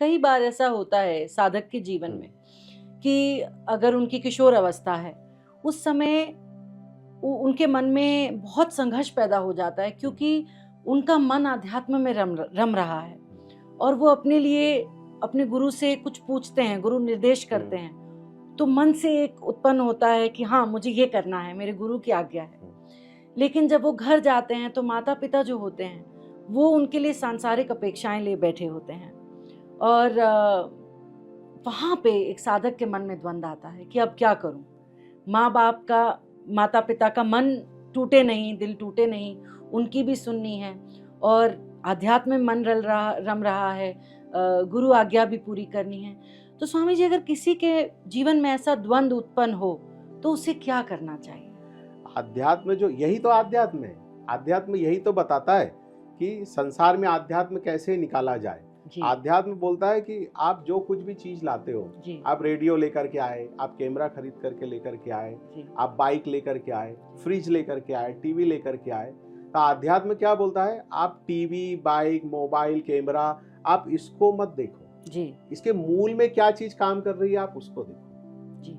कई बार ऐसा होता है साधक के जीवन में कि अगर उनकी किशोर अवस्था है, उस समय उनके मन में बहुत संघर्ष पैदा हो जाता है, क्योंकि उनका मन आध्यात्म में रम रहा है और वो अपने लिए अपने गुरु से कुछ पूछते हैं, गुरु निर्देश करते हैं, तो मन से एक उत्पन्न होता है कि हाँ मुझे ये करना है, मेरे गुरु की आज्ञा है। लेकिन जब वो घर जाते हैं तो माता पिता जो होते हैं वो उनके लिए सांसारिक अपेक्षाएं ले बैठे होते हैं और वहाँ पे एक साधक के मन में द्वंद्व आता है कि अब क्या करूं। माँ बाप का, माता पिता का मन टूटे नहीं, दिल टूटे नहीं, उनकी भी सुननी है और आध्यात्म में मन रम रहा है, गुरु आज्ञा भी पूरी करनी है। तो स्वामी जी, अगर किसी के जीवन में ऐसा द्वंद्व उत्पन्न हो तो उसे क्या करना चाहिए? अध्यात्म जो, यही तो अध्यात्म है। अध्यात्म यही तो बताता है कि संसार में अध्यात्म कैसे निकाला जाए। अध्यात्म बोलता है कि आप जो कुछ भी चीज लाते हो, आप रेडियो लेकर के आए, आप कैमरा खरीद करके लेकर के आए, आप बाइक लेकर के आए, फ्रिज लेकर के आए, टीवी लेकर के आए, तो अध्यात्म क्या बोलता है? आप टीवी, बाइक, मोबाइल, कैमरा, आप इसको मत देखो जी, इसके मूल में क्या चीज काम कर रही है आप उसको देखो जी।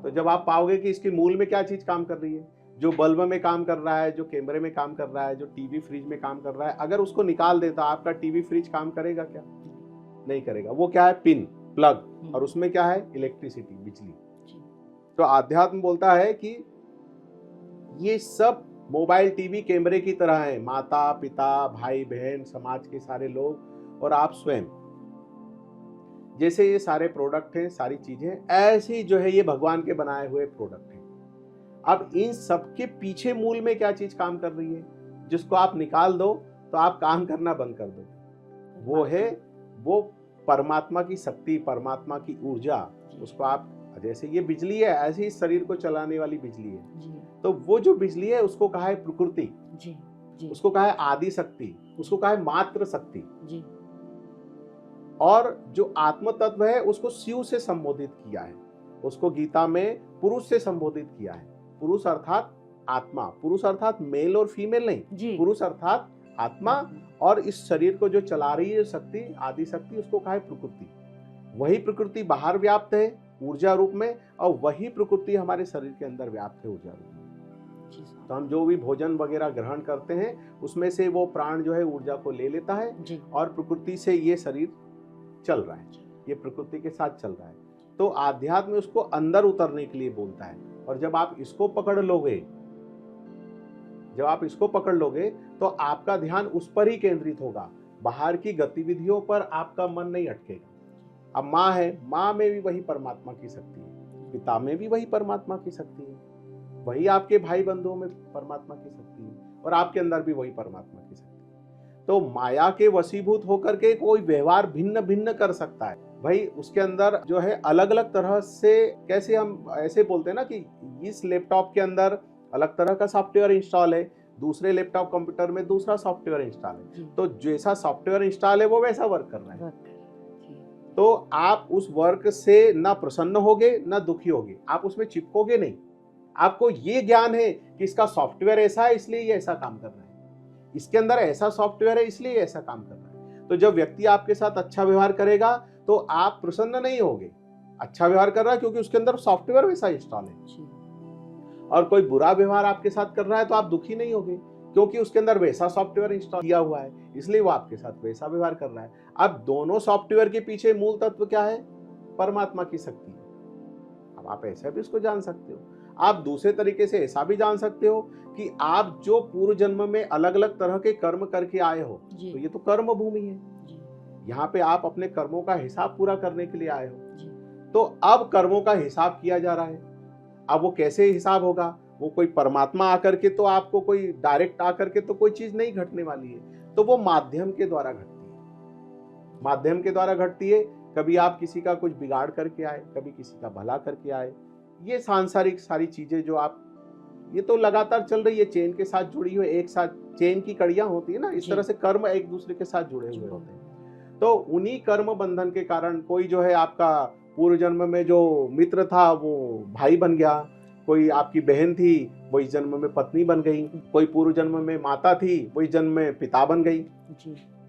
तो जब आप पाओगे कि इसके मूल में क्या चीज काम कर रही है, जो बल्ब में काम कर रहा है, जो कैमरे में काम कर रहा है, जो टीवी फ्रिज में काम कर रहा है, अगर उसको निकाल देता आपका टीवी फ्रिज काम करेगा क्या? नहीं करेगा। वो क्या है? पिन, प्लग, और उसमें क्या है? इलेक्ट्रिसिटी, बिजली। तो आध्यात्म बोलता है कि ये सब मोबाइल, टीवी, कैमरे की तरह है। माता पिता, भाई बहन, समाज के सारे लोग और आप स्वयं, जैसे ये सारे प्रोडक्ट हैं, सारी चीजें, ऐसे ही जो है ये भगवान के बनाए हुए प्रोडक्ट हैं। अब इन सबके पीछे मूल में क्या चीज काम कर रही है, जिसको आप निकाल दो तो आप काम करना बंद कर दो। वो है वो परमात्मा की शक्ति, परमात्मा की ऊर्जा। उसको आप, जैसे ये बिजली है, ऐसे ही शरीर को चलाने वाली बिजली है। तो वो जो बिजली है उसको कहा है प्रकृति, उसको कहा है आदि शक्ति, उसको कहा है मात्र शक्ति। और जो आत्म तत्व है उसको शिव से संबोधित किया है, उसको गीता में पुरुष से संबोधित किया है। पुरुष अर्थात आत्मा, पुरुष अर्थात मेल और फीमेल नहीं, पुरुष अर्थात आत्मा। और इस शरीर को जो चला रही है शक्ति, आदि शक्ति, उसको कहा है प्रकृति। वही प्रकृति बाहर व्याप्त है ऊर्जा रूप में, और वही प्रकृति हमारे शरीर के अंदर व्याप्त है ऊर्जा रूप में। तो हम जो भी भोजन वगैरह ग्रहण करते हैं उसमें से वो प्राण जो है ऊर्जा को ले लेता है और प्रकृति से ये शरीर चल रहा है, ये प्रकृति के साथ चल रहा है। तो आध्यात्म उसको अंदर उतरने के लिए बोलता है। और जब आप इसको पकड़ लोगे, जब आप इसको पकड़ लोगे तो आपका ध्यान उस पर ही केंद्रित होगा, बाहर की गतिविधियों पर आपका मन नहीं अटकेगा। अब माँ है, माँ में भी वही परमात्मा की शक्ति है, पिता में भी वही परमात्मा की शक्ति है, वही आपके भाई बंधुओं में परमात्मा की शक्ति है, और आपके अंदर भी वही परमात्मा की शक्ति है। तो माया के वशीभूत होकर के कोई व्यवहार भिन्न भिन्न कर सकता है भाई, उसके अंदर जो है अलग अलग तरह से, कैसे हम ऐसे बोलते हैं ना कि इस लैपटॉप के अंदर अलग तरह का सॉफ्टवेयर इंस्टॉल है, दूसरे लैपटॉप कंप्यूटर में दूसरा सॉफ्टवेयर इंस्टॉल है, तो जैसा सॉफ्टवेयर इंस्टॉल है वो वैसा वर्क कर रहा है। तो आप उस वर्क से ना प्रसन्न होगे ना दुखी होगे, आप उसमें चिपकोगे नहीं। आपको ये ज्ञान है कि इसका सॉफ्टवेयर ऐसा है इसलिए ये ऐसा काम कर रहा है, इसके अंदर ऐसा सॉफ्टवेयर है इसलिए ऐसा काम कर रहा है। तो जब व्यक्ति आपके साथ अच्छा व्यवहार करेगा तो आप प्रसन्न नहीं होगे, अच्छा व्यवहार कर रहा है क्योंकि उसके अंदर सॉफ्टवेयर वैसा इंस्टॉल है। और कोई बुरा व्यवहार आपके साथ कर रहा है तो आप दुखी नहीं होगे क्योंकि उसके अंदर वैसा सॉफ्टवेयर इंस्टॉल किया हुआ है, इसलिए वो आपके साथ वैसा व्यवहार कर रहा है। अब दोनों सॉफ्टवेयर के पीछे मूल तत्व क्या है? परमात्मा की शक्ति है। अब आप ऐसा भी उसको जान सकते हो। आप दूसरे तरीके से ऐसा भी जान सकते हो कि आप जो पूर्व जन्म में अलग अलग तरह के कर्म करके आए हो, तो ये तो कर्म भूमि है, यहाँ पे आप अपने कर्मों का हिसाब पूरा करने के लिए आए हो। तो अब कर्मों का हिसाब किया जा रहा है। अब वो कैसे हिसाब होगा? वो कोई परमात्मा आकर के तो आपको कोई डायरेक्ट आकर के तो कोई चीज नहीं घटने वाली है, तो वो माध्यम के द्वारा घटती है, माध्यम के द्वारा घटती है। कभी आप किसी का कुछ बिगाड़ करके आए, कभी किसी का भला करके आए। ये सांसारिक सारी चीजें जो आप, ये तो लगातार चल रही है, चेन के साथ जुड़ी हुई, एक साथ चेन की कड़ियां होती है ना, इस तरह से कर्म एक दूसरे के साथ जुड़े हुए होते हैं। तो उन्हीं कर्म बंधन के कारण कोई जो है आपका पूर्व जन्म में जो मित्र था वो भाई बन गया, कोई आपकी बहन थी वो इस जन्म में पत्नी बन गई, कोई पूर्व जन्म में माता थी वो इस जन्म में पिता बन गई।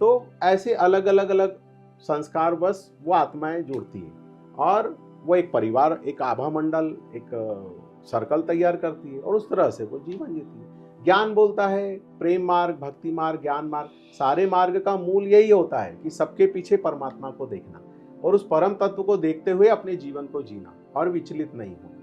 तो ऐसे अलग अलग संस्कारवश वो आत्माएं जुड़ती हैं और वो एक परिवार, एक आभा मंडल, एक सर्कल तैयार करती है और उस तरह से वो जीवन जीती है। ज्ञान बोलता है प्रेम मार्ग, भक्ति मार्ग, ज्ञान मार्ग, सारे मार्ग का मूल यही होता है कि सबके पीछे परमात्मा को देखना और उस परम तत्व को देखते हुए अपने जीवन को जीना और विचलित नहीं होना।